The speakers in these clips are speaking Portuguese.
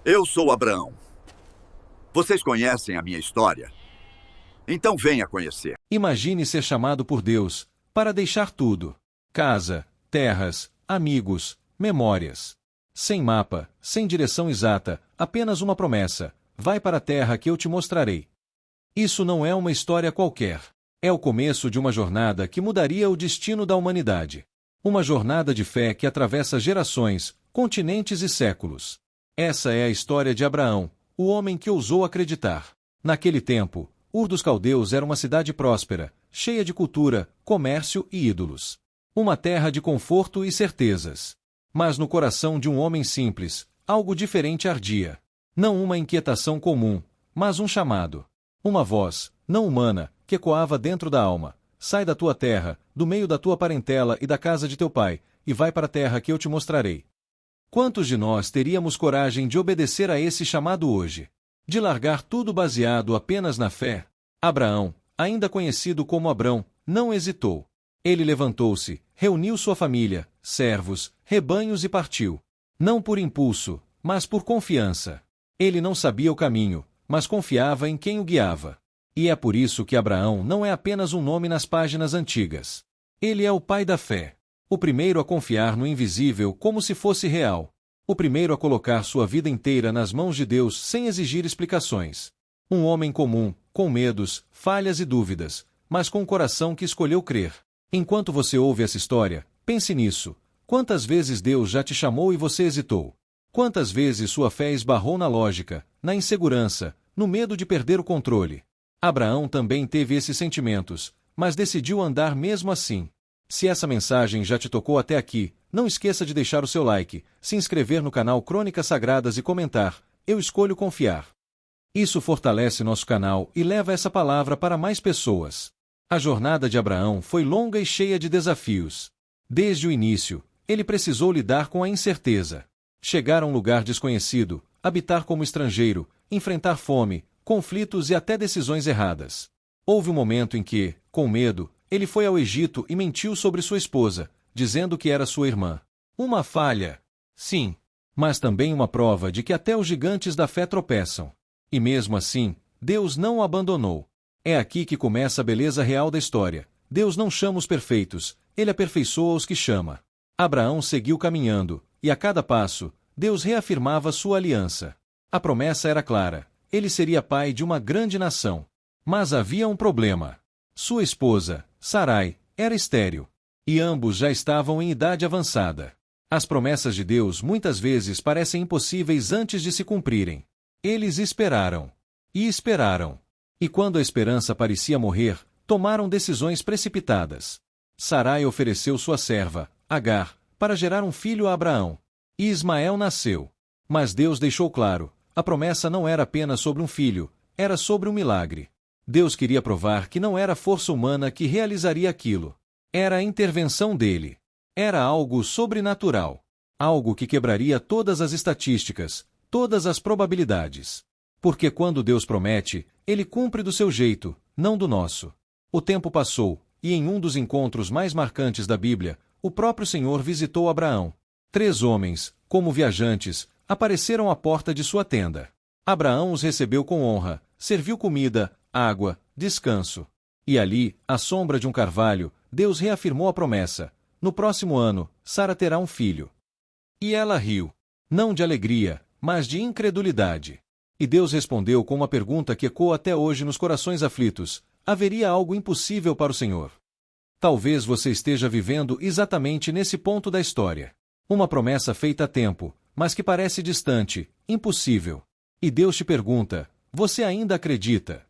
Eu sou Abraão. Vocês conhecem a minha história? Então venha conhecer. Imagine ser chamado por Deus para deixar tudo: casa, terras, amigos, memórias. Sem mapa, sem direção exata, apenas uma promessa: vai para a terra que eu te mostrarei. Isso não é uma história qualquer. É o começo de uma jornada que mudaria o destino da humanidade. Uma jornada de fé que atravessa gerações, continentes e séculos. Essa é a história de Abraão, o homem que ousou acreditar. Naquele tempo, Ur dos Caldeus era uma cidade próspera, cheia de cultura, comércio e ídolos. Uma terra de conforto e certezas. Mas no coração de um homem simples, algo diferente ardia. Não uma inquietação comum, mas um chamado. Uma voz, não humana, que ecoava dentro da alma: sai da tua terra, do meio da tua parentela e da casa de teu pai, e vai para a terra que eu te mostrarei. Quantos de nós teríamos coragem de obedecer a esse chamado hoje? De largar tudo baseado apenas na fé? Abraão, ainda conhecido como Abrão, não hesitou. Ele levantou-se, reuniu sua família, servos, rebanhos e partiu. Não por impulso, mas por confiança. Ele não sabia o caminho, mas confiava em quem o guiava. E é por isso que Abraão não é apenas um nome nas páginas antigas. Ele é o pai da fé. O primeiro a confiar no invisível como se fosse real. O primeiro a colocar sua vida inteira nas mãos de Deus sem exigir explicações. Um homem comum, com medos, falhas e dúvidas, mas com um coração que escolheu crer. Enquanto você ouve essa história, pense nisso. Quantas vezes Deus já te chamou e você hesitou? Quantas vezes sua fé esbarrou na lógica, na insegurança, no medo de perder o controle? Abraão também teve esses sentimentos, mas decidiu andar mesmo assim. Se essa mensagem já te tocou até aqui, não esqueça de deixar o seu like, se inscrever no canal Crônicas Sagradas e comentar: eu escolho confiar. Isso fortalece nosso canal e leva essa palavra para mais pessoas. A jornada de Abraão foi longa e cheia de desafios. Desde o início, ele precisou lidar com a incerteza. Chegar a um lugar desconhecido, habitar como estrangeiro, enfrentar fome, conflitos e até decisões erradas. Houve um momento em que, com medo, ele foi ao Egito e mentiu sobre sua esposa, dizendo que era sua irmã. Uma falha. Sim. Mas também uma prova de que até os gigantes da fé tropeçam. E mesmo assim, Deus não o abandonou. É aqui que começa a beleza real da história. Deus não chama os perfeitos, Ele aperfeiçoa os que chama. Abraão seguiu caminhando, e a cada passo, Deus reafirmava sua aliança. A promessa era clara: ele seria pai de uma grande nação. Mas havia um problema. Sua esposa, Sarai, era estéril. E ambos já estavam em idade avançada. As promessas de Deus muitas vezes parecem impossíveis antes de se cumprirem. Eles esperaram. E esperaram. E quando a esperança parecia morrer, tomaram decisões precipitadas. Sarai ofereceu sua serva, Agar, para gerar um filho a Abraão. E Ismael nasceu. Mas Deus deixou claro: a promessa não era apenas sobre um filho, era sobre um milagre. Deus queria provar que não era a força humana que realizaria aquilo. Era a intervenção dele. Era algo sobrenatural. Algo que quebraria todas as estatísticas, todas as probabilidades. Porque quando Deus promete, Ele cumpre do seu jeito, não do nosso. O tempo passou, e em um dos encontros mais marcantes da Bíblia, o próprio Senhor visitou Abraão. 3 homens, como viajantes, apareceram à porta de sua tenda. Abraão os recebeu com honra, serviu comida, água, descanso. E ali, à sombra de um carvalho, Deus reafirmou a promessa: no próximo ano, Sara terá um filho. E ela riu. Não de alegria, mas de incredulidade. E Deus respondeu com uma pergunta que ecoa até hoje nos corações aflitos: haveria algo impossível para o Senhor? Talvez você esteja vivendo exatamente nesse ponto da história. Uma promessa feita a tempo, mas que parece distante, impossível. E Deus te pergunta: você ainda acredita?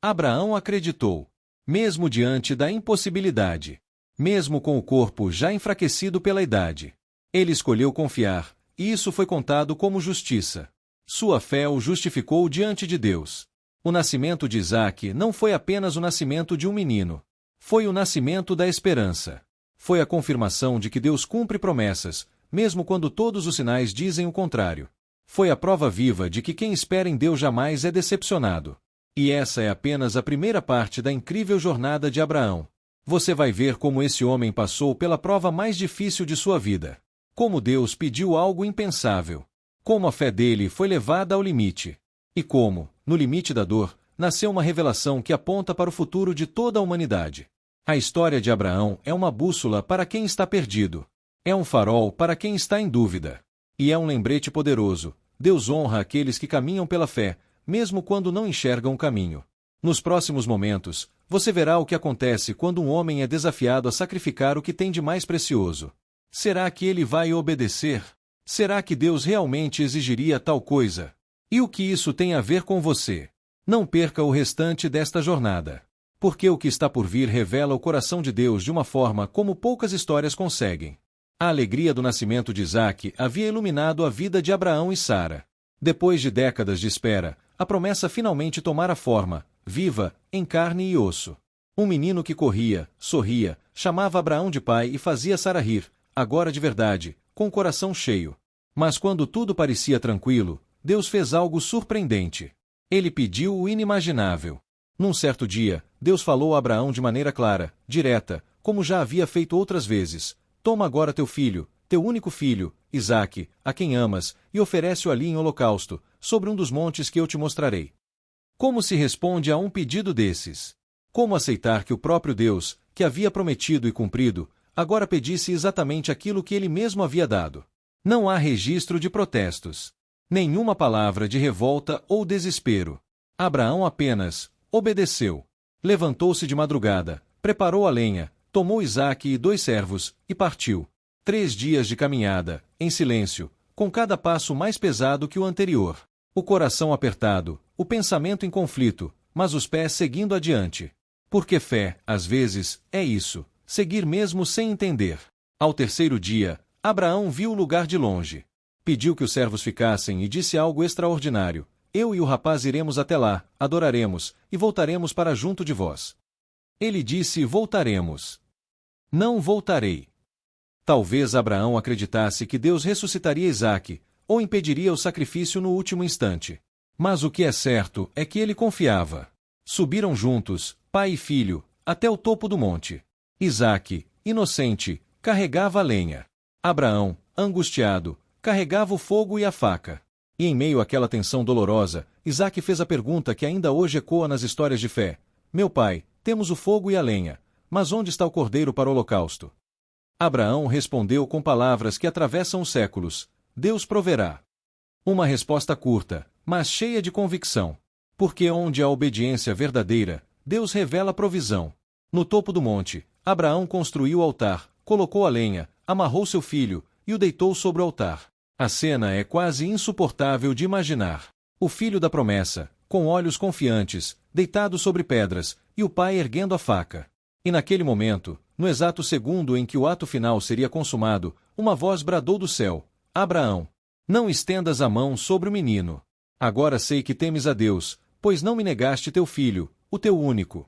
Abraão acreditou. Mesmo diante da impossibilidade. Mesmo com o corpo já enfraquecido pela idade. Ele escolheu confiar, e isso foi contado como justiça. Sua fé o justificou diante de Deus. O nascimento de Isaque não foi apenas o nascimento de um menino. Foi o nascimento da esperança. Foi a confirmação de que Deus cumpre promessas, mesmo quando todos os sinais dizem o contrário. Foi a prova viva de que quem espera em Deus jamais é decepcionado. E essa é apenas a primeira parte da incrível jornada de Abraão. Você vai ver como esse homem passou pela prova mais difícil de sua vida. Como Deus pediu algo impensável. Como a fé dele foi levada ao limite. E como, no limite da dor, nasceu uma revelação que aponta para o futuro de toda a humanidade. A história de Abraão é uma bússola para quem está perdido. É um farol para quem está em dúvida. E é um lembrete poderoso. Deus honra aqueles que caminham pela fé, mesmo quando não enxergam o caminho. Nos próximos momentos, você verá o que acontece quando um homem é desafiado a sacrificar o que tem de mais precioso. Será que ele vai obedecer? Será que Deus realmente exigiria tal coisa? E o que isso tem a ver com você? Não perca o restante desta jornada. Porque o que está por vir revela o coração de Deus de uma forma como poucas histórias conseguem. A alegria do nascimento de Isaque havia iluminado a vida de Abraão e Sara. Depois de décadas de espera, a promessa finalmente tomara forma, viva, em carne e osso. Um menino que corria, sorria, chamava Abraão de pai e fazia Sara rir, agora de verdade, com o coração cheio. Mas quando tudo parecia tranquilo, Deus fez algo surpreendente. Ele pediu o inimaginável. Num certo dia, Deus falou a Abraão de maneira clara, direta, como já havia feito outras vezes. Toma agora teu filho, teu único filho, Isaque, a quem amas, e oferece-o ali em holocausto, sobre um dos montes que eu te mostrarei. Como se responde a um pedido desses? Como aceitar que o próprio Deus, que havia prometido e cumprido, agora pedisse exatamente aquilo que ele mesmo havia dado? Não há registro de protestos. Nenhuma palavra de revolta ou desespero. Abraão apenas obedeceu. Levantou-se de madrugada, preparou a lenha, tomou Isaque e 2 servos, e partiu. 3 dias de caminhada, em silêncio, com cada passo mais pesado que o anterior. O coração apertado, o pensamento em conflito, mas os pés seguindo adiante. Porque fé, às vezes, é isso, seguir mesmo sem entender. Ao 3º dia, Abraão viu o lugar de longe. Pediu que os servos ficassem e disse algo extraordinário. Eu e o rapaz iremos até lá, adoraremos, e voltaremos para junto de vós. Ele disse: voltaremos. Não voltarei. Talvez Abraão acreditasse que Deus ressuscitaria Isaque, ou impediria o sacrifício no último instante. Mas o que é certo é que ele confiava. Subiram juntos, pai e filho, até o topo do monte. Isaque, inocente, carregava a lenha. Abraão, angustiado, carregava o fogo e a faca. E em meio àquela tensão dolorosa, Isaque fez a pergunta que ainda hoje ecoa nas histórias de fé. Meu pai, temos o fogo e a lenha, mas onde está o cordeiro para o holocausto? Abraão respondeu com palavras que atravessam os séculos: Deus proverá. Uma resposta curta, mas cheia de convicção. Porque onde há obediência verdadeira, Deus revela provisão. No topo do monte, Abraão construiu o altar, colocou a lenha, amarrou seu filho e o deitou sobre o altar. A cena é quase insuportável de imaginar. O filho da promessa, com olhos confiantes, deitado sobre pedras, e o pai erguendo a faca. E naquele momento, no exato segundo em que o ato final seria consumado, uma voz bradou do céu: Abraão, não estendas a mão sobre o menino. Agora sei que temes a Deus, pois não me negaste teu filho, o teu único.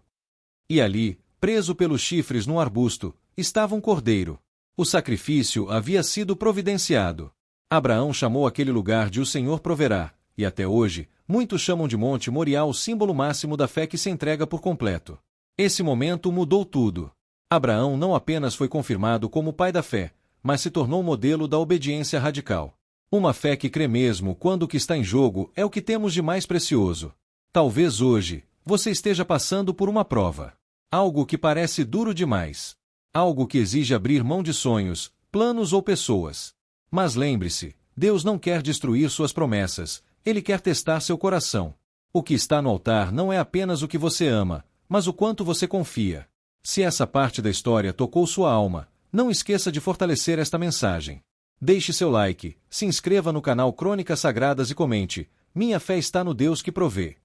E ali, preso pelos chifres num arbusto, estava um cordeiro. O sacrifício havia sido providenciado. Abraão chamou aquele lugar de O Senhor Proverá, e até hoje, muitos chamam de Monte Moriá o símbolo máximo da fé que se entrega por completo. Esse momento mudou tudo. Abraão não apenas foi confirmado como pai da fé, mas se tornou modelo da obediência radical. Uma fé que crê mesmo quando o que está em jogo é o que temos de mais precioso. Talvez hoje, você esteja passando por uma prova. Algo que parece duro demais. Algo que exige abrir mão de sonhos, planos ou pessoas. Mas lembre-se, Deus não quer destruir suas promessas, Ele quer testar seu coração. O que está no altar não é apenas o que você ama, mas o quanto você confia. Se essa parte da história tocou sua alma, não esqueça de fortalecer esta mensagem. Deixe seu like, se inscreva no canal Crônicas Sagradas e comente: minha fé está no Deus que provê.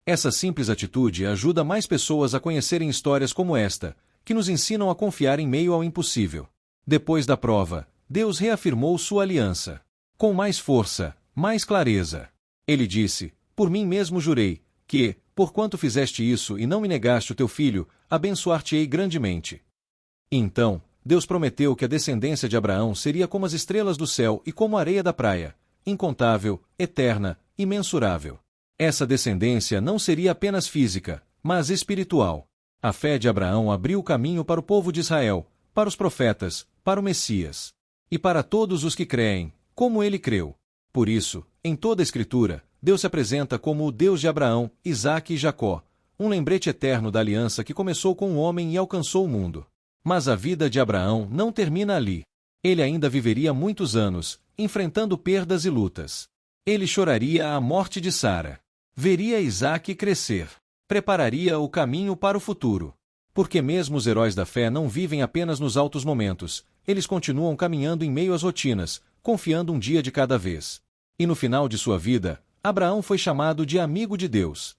Essa simples atitude ajuda mais pessoas a conhecerem histórias como esta, que nos ensinam a confiar em meio ao impossível. Depois da prova, Deus reafirmou sua aliança. Com mais força, mais clareza. Ele disse: por mim mesmo jurei, que, porquanto fizeste isso e não me negaste o teu filho, abençoar-te-ei grandemente. Então, Deus prometeu que a descendência de Abraão seria como as estrelas do céu e como a areia da praia, incontável, eterna, imensurável. Essa descendência não seria apenas física, mas espiritual. A fé de Abraão abriu o caminho para o povo de Israel, para os profetas, para o Messias. E para todos os que creem, como ele creu. Por isso, em toda a Escritura, Deus se apresenta como o Deus de Abraão, Isaque e Jacó, um lembrete eterno da aliança que começou com o homem e alcançou o mundo. Mas a vida de Abraão não termina ali. Ele ainda viveria muitos anos, enfrentando perdas e lutas. Ele choraria a morte de Sara. Veria Isaque crescer. Prepararia o caminho para o futuro. Porque mesmo os heróis da fé não vivem apenas nos altos momentos, eles continuam caminhando em meio às rotinas, confiando um dia de cada vez. E no final de sua vida, Abraão foi chamado de amigo de Deus.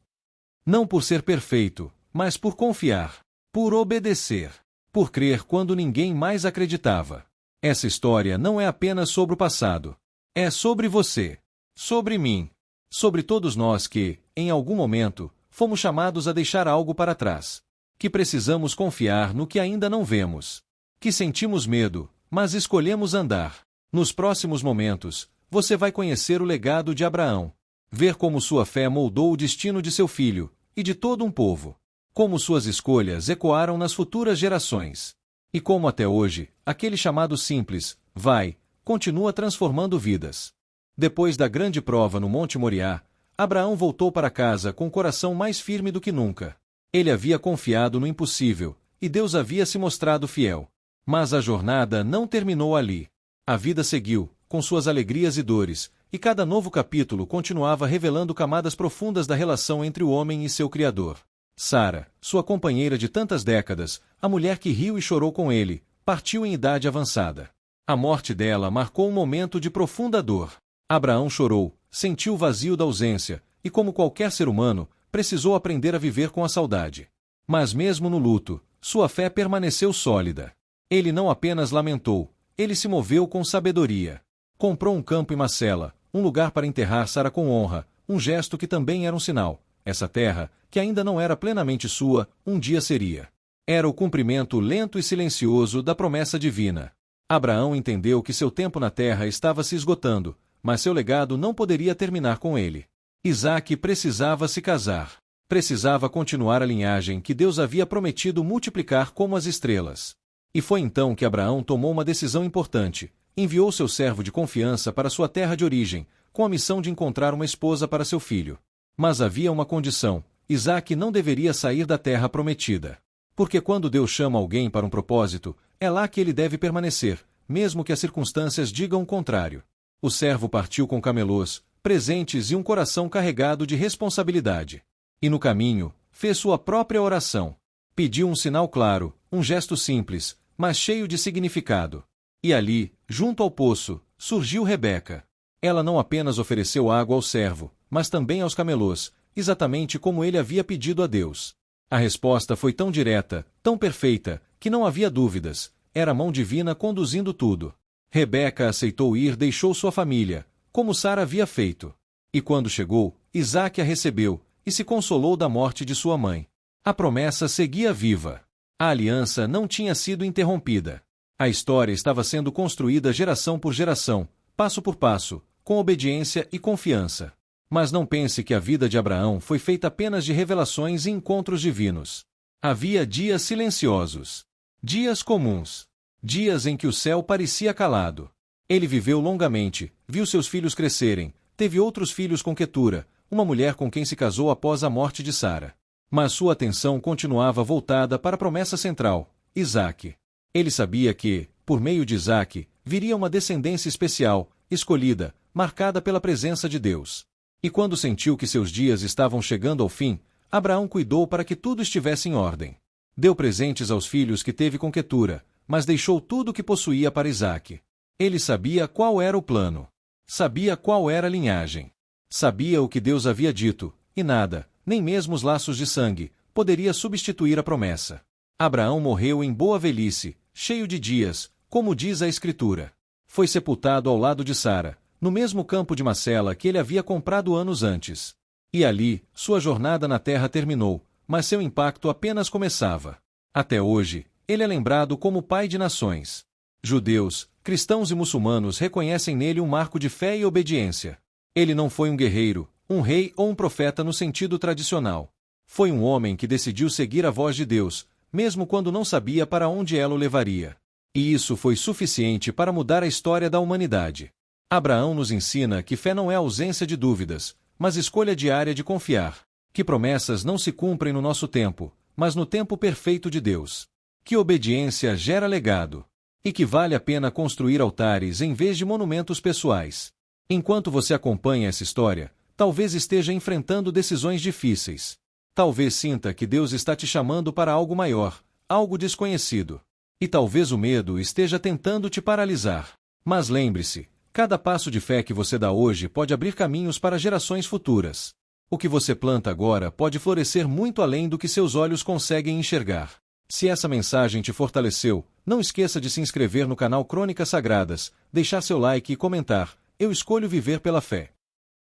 Não por ser perfeito, mas por confiar, por obedecer, por crer quando ninguém mais acreditava. Essa história não é apenas sobre o passado. É sobre você, sobre mim, sobre todos nós que, em algum momento, fomos chamados a deixar algo para trás. Que precisamos confiar no que ainda não vemos. Que sentimos medo, mas escolhemos andar. Nos próximos momentos, você vai conhecer o legado de Abraão. Ver como sua fé moldou o destino de seu filho, e de todo um povo. Como suas escolhas ecoaram nas futuras gerações. E como até hoje, aquele chamado simples, vai, continua transformando vidas. Depois da grande prova no Monte Moriá, Abraão voltou para casa com o coração mais firme do que nunca. Ele havia confiado no impossível, e Deus havia se mostrado fiel. Mas a jornada não terminou ali. A vida seguiu, com suas alegrias e dores, e cada novo capítulo continuava revelando camadas profundas da relação entre o homem e seu Criador. Sara, sua companheira de tantas décadas, a mulher que riu e chorou com ele, partiu em idade avançada. A morte dela marcou um momento de profunda dor. Abraão chorou, sentiu o vazio da ausência, e como qualquer ser humano, precisou aprender a viver com a saudade. Mas mesmo no luto, sua fé permaneceu sólida. Ele não apenas lamentou, ele se moveu com sabedoria. Comprou um campo em Macela, um lugar para enterrar Sara com honra, um gesto que também era um sinal. Essa terra, que ainda não era plenamente sua, um dia seria. Era o cumprimento lento e silencioso da promessa divina. Abraão entendeu que seu tempo na terra estava se esgotando, mas seu legado não poderia terminar com ele. Isaque precisava se casar. Precisava continuar a linhagem que Deus havia prometido multiplicar como as estrelas. E foi então que Abraão tomou uma decisão importante. Enviou seu servo de confiança para sua terra de origem, com a missão de encontrar uma esposa para seu filho. Mas havia uma condição: Isaque não deveria sair da terra prometida. Porque quando Deus chama alguém para um propósito, é lá que ele deve permanecer, mesmo que as circunstâncias digam o contrário. O servo partiu com camelôs, presentes e um coração carregado de responsabilidade. E no caminho, fez sua própria oração. Pediu um sinal claro, um gesto simples, mas cheio de significado. E ali, junto ao poço, surgiu Rebeca. Ela não apenas ofereceu água ao servo, mas também aos camelôs, exatamente como ele havia pedido a Deus. A resposta foi tão direta, tão perfeita, que não havia dúvidas, era a mão divina conduzindo tudo. Rebeca aceitou ir e deixou sua família, como Sara havia feito. E quando chegou, Isaque a recebeu, e se consolou da morte de sua mãe. A promessa seguia viva. A aliança não tinha sido interrompida. A história estava sendo construída geração por geração, passo por passo, com obediência e confiança. Mas não pense que a vida de Abraão foi feita apenas de revelações e encontros divinos. Havia dias silenciosos. Dias comuns. Dias em que o céu parecia calado. Ele viveu longamente, viu seus filhos crescerem, teve outros filhos com Quetura, uma mulher com quem se casou após a morte de Sara. Mas sua atenção continuava voltada para a promessa central, Isaque. Ele sabia que, por meio de Isaque, viria uma descendência especial, escolhida, marcada pela presença de Deus. E quando sentiu que seus dias estavam chegando ao fim, Abraão cuidou para que tudo estivesse em ordem. Deu presentes aos filhos que teve com Quetura, mas deixou tudo o que possuía para Isaque. Ele sabia qual era o plano. Sabia qual era a linhagem. Sabia o que Deus havia dito, e nada, nem mesmo os laços de sangue, poderia substituir a promessa. Abraão morreu em boa velhice, cheio de dias, como diz a Escritura. Foi sepultado ao lado de Sara, no mesmo campo de Macela que ele havia comprado anos antes. E ali, sua jornada na terra terminou, mas seu impacto apenas começava. Até hoje, ele é lembrado como pai de nações. Judeus, cristãos e muçulmanos reconhecem nele um marco de fé e obediência. Ele não foi um guerreiro, um rei ou um profeta no sentido tradicional. Foi um homem que decidiu seguir a voz de Deus, mesmo quando não sabia para onde ela o levaria. E isso foi suficiente para mudar a história da humanidade. Abraão nos ensina que fé não é ausência de dúvidas, mas escolha diária de confiar. Que promessas não se cumprem no nosso tempo, mas no tempo perfeito de Deus. Que obediência gera legado. E que vale a pena construir altares em vez de monumentos pessoais. Enquanto você acompanha essa história, talvez esteja enfrentando decisões difíceis. Talvez sinta que Deus está te chamando para algo maior, algo desconhecido. E talvez o medo esteja tentando te paralisar. Mas lembre-se, cada passo de fé que você dá hoje pode abrir caminhos para gerações futuras. O que você planta agora pode florescer muito além do que seus olhos conseguem enxergar. Se essa mensagem te fortaleceu, não esqueça de se inscrever no canal Crônicas Sagradas, deixar seu like e comentar: "Eu escolho viver pela fé".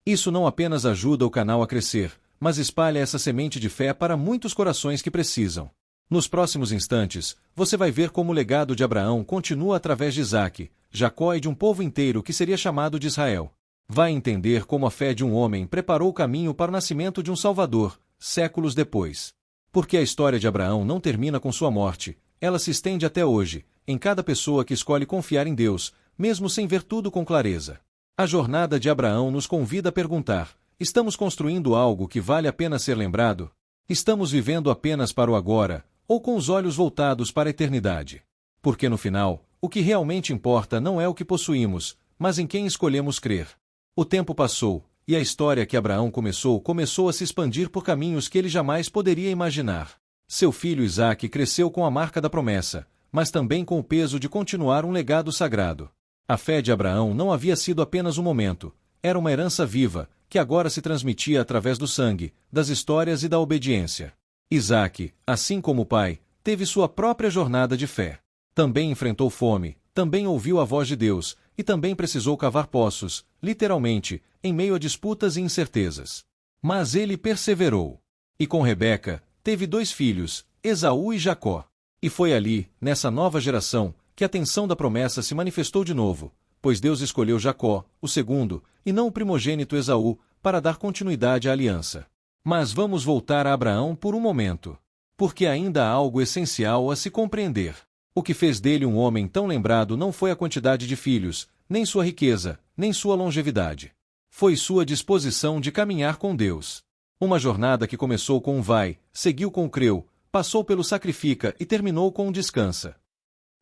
Isso não apenas ajuda o canal a crescer, mas espalha essa semente de fé para muitos corações que precisam. Nos próximos instantes, você vai ver como o legado de Abraão continua através de Isaque, Jacó e de um povo inteiro que seria chamado de Israel. Vai entender como a fé de um homem preparou o caminho para o nascimento de um Salvador, séculos depois. Porque a história de Abraão não termina com sua morte, ela se estende até hoje, em cada pessoa que escolhe confiar em Deus, mesmo sem ver tudo com clareza. A jornada de Abraão nos convida a perguntar: estamos construindo algo que vale a pena ser lembrado? Estamos vivendo apenas para o agora, ou com os olhos voltados para a eternidade? Porque no final, o que realmente importa não é o que possuímos, mas em quem escolhemos crer. O tempo passou, e a história que Abraão começou a se expandir por caminhos que ele jamais poderia imaginar. Seu filho Isaque cresceu com a marca da promessa, mas também com o peso de continuar um legado sagrado. A fé de Abraão não havia sido apenas um momento, era uma herança viva, que agora se transmitia através do sangue, das histórias e da obediência. Isaque, assim como o pai, teve sua própria jornada de fé. Também enfrentou fome, também ouviu a voz de Deus, e também precisou cavar poços, literalmente, em meio a disputas e incertezas. Mas ele perseverou. E com Rebeca, teve 2 filhos, Esaú e Jacó. E foi ali, nessa nova geração, que a tensão da promessa se manifestou de novo, pois Deus escolheu Jacó, o segundo, e não o primogênito Esaú, para dar continuidade à aliança. Mas vamos voltar a Abraão por um momento. Porque ainda há algo essencial a se compreender. O que fez dele um homem tão lembrado não foi a quantidade de filhos, nem sua riqueza, nem sua longevidade. Foi sua disposição de caminhar com Deus. Uma jornada que começou com um vai, seguiu com o creu, passou pelo sacrifica e terminou com um descansa.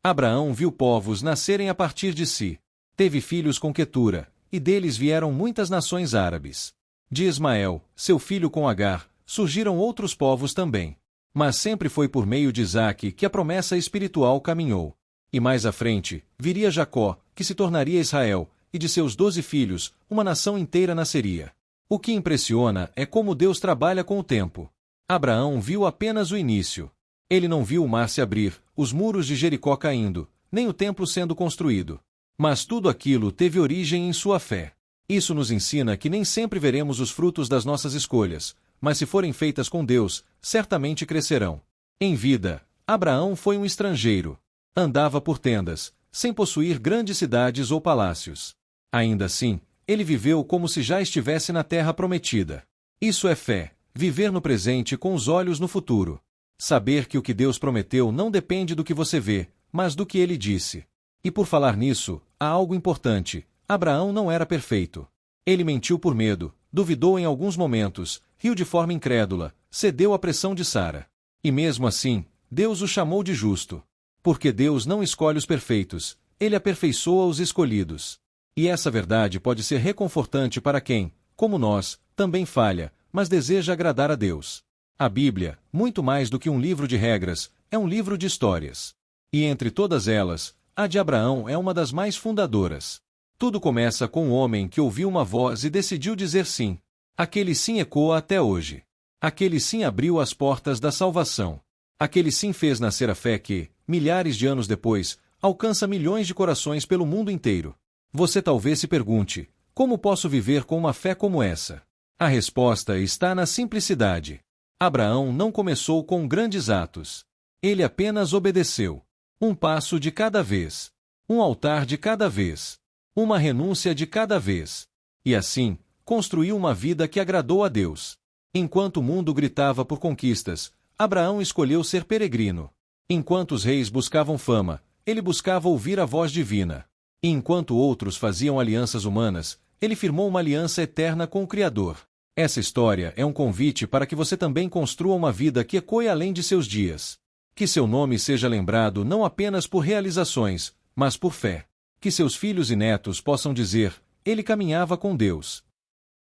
Abraão viu povos nascerem a partir de si. Teve filhos com Quetura, e deles vieram muitas nações árabes. De Ismael, seu filho com Agar, surgiram outros povos também. Mas sempre foi por meio de Isaque que a promessa espiritual caminhou. E mais à frente, viria Jacó, que se tornaria Israel, e de seus 12 filhos, uma nação inteira nasceria. O que impressiona é como Deus trabalha com o tempo. Abraão viu apenas o início. Ele não viu o mar se abrir, os muros de Jericó caindo, nem o templo sendo construído. Mas tudo aquilo teve origem em sua fé. Isso nos ensina que nem sempre veremos os frutos das nossas escolhas, mas se forem feitas com Deus, certamente crescerão. Em vida, Abraão foi um estrangeiro. Andava por tendas, sem possuir grandes cidades ou palácios. Ainda assim, ele viveu como se já estivesse na terra prometida. Isso é fé, viver no presente com os olhos no futuro. Saber que o que Deus prometeu não depende do que você vê, mas do que ele disse. E por falar nisso, há algo importante: Abraão não era perfeito. Ele mentiu por medo, duvidou em alguns momentos, riu de forma incrédula, cedeu à pressão de Sara. E mesmo assim, Deus o chamou de justo. Porque Deus não escolhe os perfeitos, ele aperfeiçoa os escolhidos. E essa verdade pode ser reconfortante para quem, como nós, também falha, mas deseja agradar a Deus. A Bíblia, muito mais do que um livro de regras, é um livro de histórias. E entre todas elas, a de Abraão é uma das mais fundadoras. Tudo começa com um homem que ouviu uma voz e decidiu dizer sim. Aquele sim ecoa até hoje. Aquele sim abriu as portas da salvação. Aquele sim fez nascer a fé que, milhares de anos depois, alcança milhões de corações pelo mundo inteiro. Você talvez se pergunte: como posso viver com uma fé como essa? A resposta está na simplicidade. Abraão não começou com grandes atos. Ele apenas obedeceu. Um passo de cada vez. Um altar de cada vez. Uma renúncia de cada vez. E assim, construiu uma vida que agradou a Deus. Enquanto o mundo gritava por conquistas, Abraão escolheu ser peregrino. Enquanto os reis buscavam fama, ele buscava ouvir a voz divina. E enquanto outros faziam alianças humanas, ele firmou uma aliança eterna com o Criador. Essa história é um convite para que você também construa uma vida que ecoe além de seus dias. Que seu nome seja lembrado não apenas por realizações, mas por fé. Que seus filhos e netos possam dizer: ele caminhava com Deus.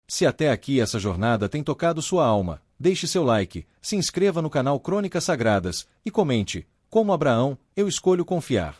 Se até aqui essa jornada tem tocado sua alma, deixe seu like, se inscreva no canal Crônicas Sagradas e comente: como Abraão, eu escolho confiar.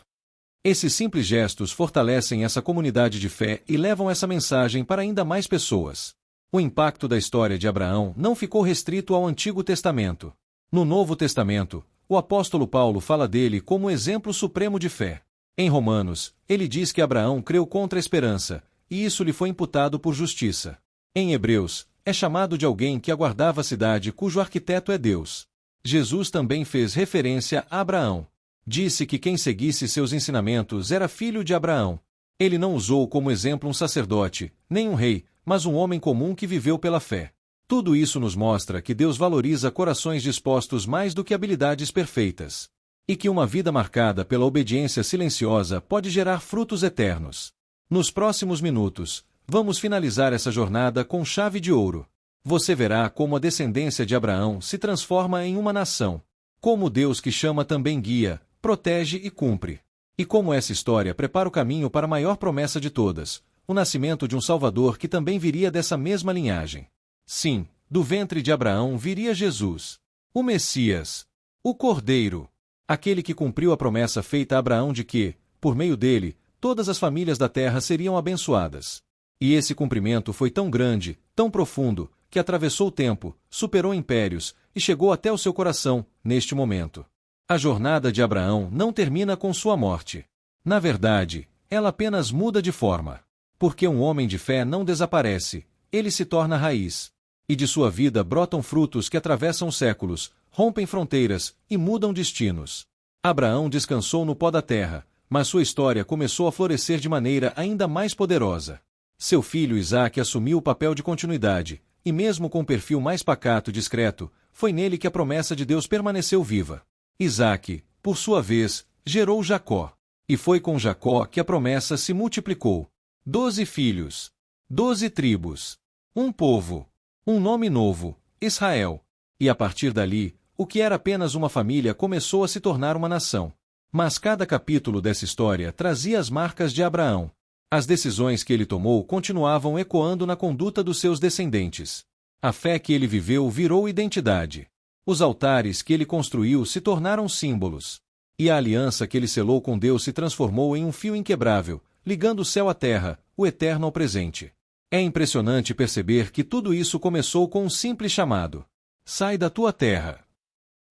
Esses simples gestos fortalecem essa comunidade de fé e levam essa mensagem para ainda mais pessoas. O impacto da história de Abraão não ficou restrito ao Antigo Testamento. No Novo Testamento, o apóstolo Paulo fala dele como exemplo supremo de fé. Em Romanos, ele diz que Abraão creu contra a esperança, e isso lhe foi imputado por justiça. Em Hebreus, é chamado de alguém que aguardava a cidade cujo arquiteto é Deus. Jesus também fez referência a Abraão. Disse que quem seguisse seus ensinamentos era filho de Abraão. Ele não usou como exemplo um sacerdote, nem um rei, mas um homem comum que viveu pela fé. Tudo isso nos mostra que Deus valoriza corações dispostos mais do que habilidades perfeitas. E que uma vida marcada pela obediência silenciosa pode gerar frutos eternos. Nos próximos minutos, vamos finalizar essa jornada com chave de ouro. Você verá como a descendência de Abraão se transforma em uma nação. Como Deus que chama também guia, protege e cumpre. E como essa história prepara o caminho para a maior promessa de todas, o nascimento de um Salvador que também viria dessa mesma linhagem. Sim, do ventre de Abraão viria Jesus, o Messias, o Cordeiro, aquele que cumpriu a promessa feita a Abraão de que, por meio dele, todas as famílias da terra seriam abençoadas. E esse cumprimento foi tão grande, tão profundo, que atravessou o tempo, superou impérios e chegou até o seu coração, neste momento. A jornada de Abraão não termina com sua morte. Na verdade, ela apenas muda de forma. Porque um homem de fé não desaparece, ele se torna raiz. E de sua vida brotam frutos que atravessam séculos, rompem fronteiras e mudam destinos. Abraão descansou no pó da terra, mas sua história começou a florescer de maneira ainda mais poderosa. Seu filho Isaque assumiu o papel de continuidade, e mesmo com um perfil mais pacato e discreto, foi nele que a promessa de Deus permaneceu viva. Isaque, por sua vez, gerou Jacó. E foi com Jacó que a promessa se multiplicou. 12 filhos, 12 tribos, um povo, um nome novo, Israel. E a partir dali, o que era apenas uma família começou a se tornar uma nação. Mas cada capítulo dessa história trazia as marcas de Abraão. As decisões que ele tomou continuavam ecoando na conduta dos seus descendentes. A fé que ele viveu virou identidade. Os altares que ele construiu se tornaram símbolos. E a aliança que ele selou com Deus se transformou em um fio inquebrável, ligando o céu à terra, o eterno ao presente. É impressionante perceber que tudo isso começou com um simples chamado. Sai da tua terra.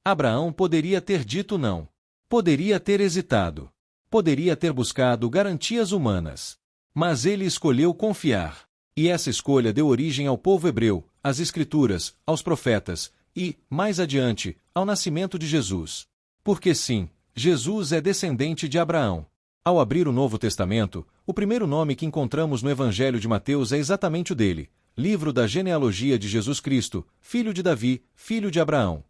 Abraão poderia ter dito não. Poderia ter hesitado. Poderia ter buscado garantias humanas. Mas ele escolheu confiar. E essa escolha deu origem ao povo hebreu, às Escrituras, aos profetas e, mais adiante, ao nascimento de Jesus. Porque sim, Jesus é descendente de Abraão. Ao abrir o Novo Testamento, o primeiro nome que encontramos no Evangelho de Mateus é exatamente o dele, livro da genealogia de Jesus Cristo, filho de Davi, filho de Abraão.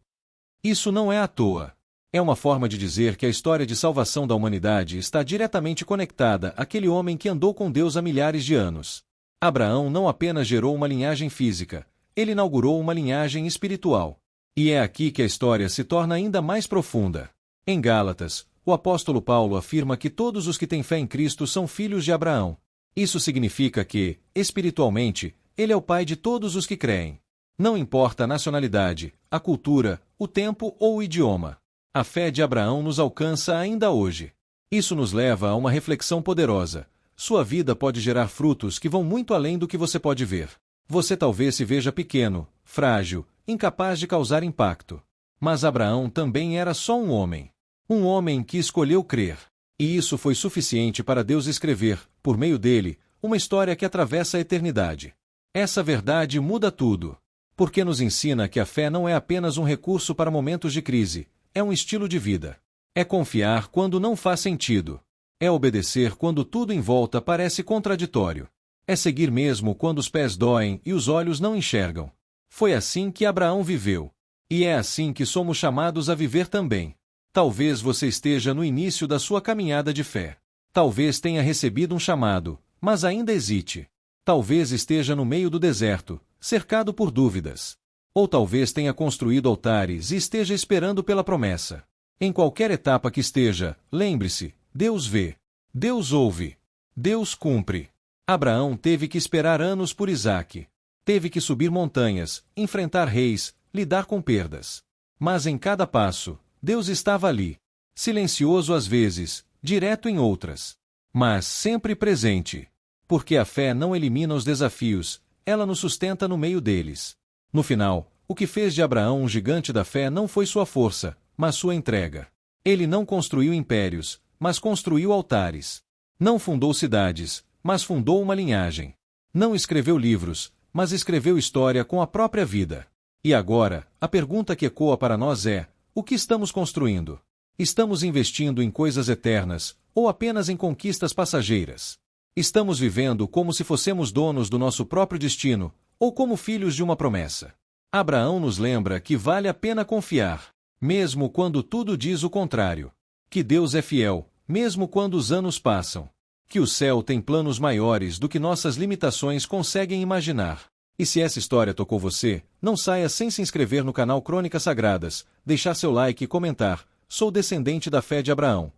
Isso não é à toa. É uma forma de dizer que a história de salvação da humanidade está diretamente conectada àquele homem que andou com Deus há milhares de anos. Abraão não apenas gerou uma linhagem física, ele inaugurou uma linhagem espiritual. E é aqui que a história se torna ainda mais profunda. Em Gálatas, o apóstolo Paulo afirma que todos os que têm fé em Cristo são filhos de Abraão. Isso significa que, espiritualmente, ele é o pai de todos os que creem. Não importa a nacionalidade, a cultura, o tempo ou o idioma. A fé de Abraão nos alcança ainda hoje. Isso nos leva a uma reflexão poderosa. Sua vida pode gerar frutos que vão muito além do que você pode ver. Você talvez se veja pequeno, frágil, incapaz de causar impacto. Mas Abraão também era só um homem. Um homem que escolheu crer. E isso foi suficiente para Deus escrever, por meio dele, uma história que atravessa a eternidade. Essa verdade muda tudo. Porque nos ensina que a fé não é apenas um recurso para momentos de crise, é um estilo de vida. É confiar quando não faz sentido. É obedecer quando tudo em volta parece contraditório. É seguir mesmo quando os pés doem e os olhos não enxergam. Foi assim que Abraão viveu. E é assim que somos chamados a viver também. Talvez você esteja no início da sua caminhada de fé. Talvez tenha recebido um chamado, mas ainda hesite. Talvez esteja no meio do deserto, cercado por dúvidas. Ou talvez tenha construído altares e esteja esperando pela promessa. Em qualquer etapa que esteja, lembre-se, Deus vê. Deus ouve. Deus cumpre. Abraão teve que esperar anos por Isaque. Teve que subir montanhas, enfrentar reis, lidar com perdas. Mas em cada passo, Deus estava ali. Silencioso às vezes, direto em outras. Mas sempre presente. Porque a fé não elimina os desafios, ela nos sustenta no meio deles. No final, o que fez de Abraão um gigante da fé não foi sua força, mas sua entrega. Ele não construiu impérios, mas construiu altares. Não fundou cidades, mas fundou uma linhagem. Não escreveu livros, mas escreveu história com a própria vida. E agora, a pergunta que ecoa para nós é: o que estamos construindo? Estamos investindo em coisas eternas, ou apenas em conquistas passageiras? Estamos vivendo como se fossemos donos do nosso próprio destino, ou como filhos de uma promessa? Abraão nos lembra que vale a pena confiar, mesmo quando tudo diz o contrário. Que Deus é fiel, mesmo quando os anos passam. Que o céu tem planos maiores do que nossas limitações conseguem imaginar. E se essa história tocou você, não saia sem se inscrever no canal Crônicas Sagradas, deixar seu like e comentar: sou descendente da fé de Abraão.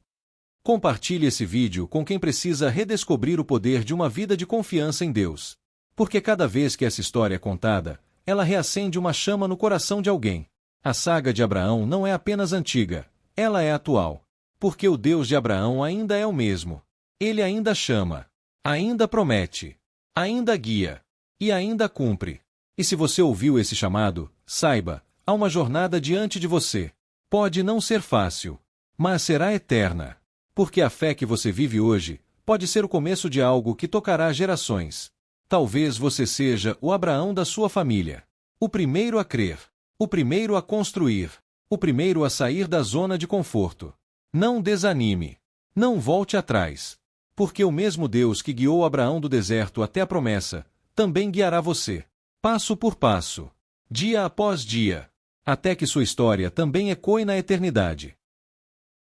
Compartilhe esse vídeo com quem precisa redescobrir o poder de uma vida de confiança em Deus. Porque cada vez que essa história é contada, ela reacende uma chama no coração de alguém. A saga de Abraão não é apenas antiga, ela é atual. Porque o Deus de Abraão ainda é o mesmo. Ele ainda chama, ainda promete, ainda guia e ainda cumpre. E se você ouviu esse chamado, saiba, há uma jornada diante de você. Pode não ser fácil, mas será eterna. Porque a fé que você vive hoje pode ser o começo de algo que tocará gerações. Talvez você seja o Abraão da sua família. O primeiro a crer. O primeiro a construir. O primeiro a sair da zona de conforto. Não desanime. Não volte atrás. Porque o mesmo Deus que guiou Abraão do deserto até a promessa, também guiará você. Passo por passo. Dia após dia. Até que sua história também ecoe na eternidade.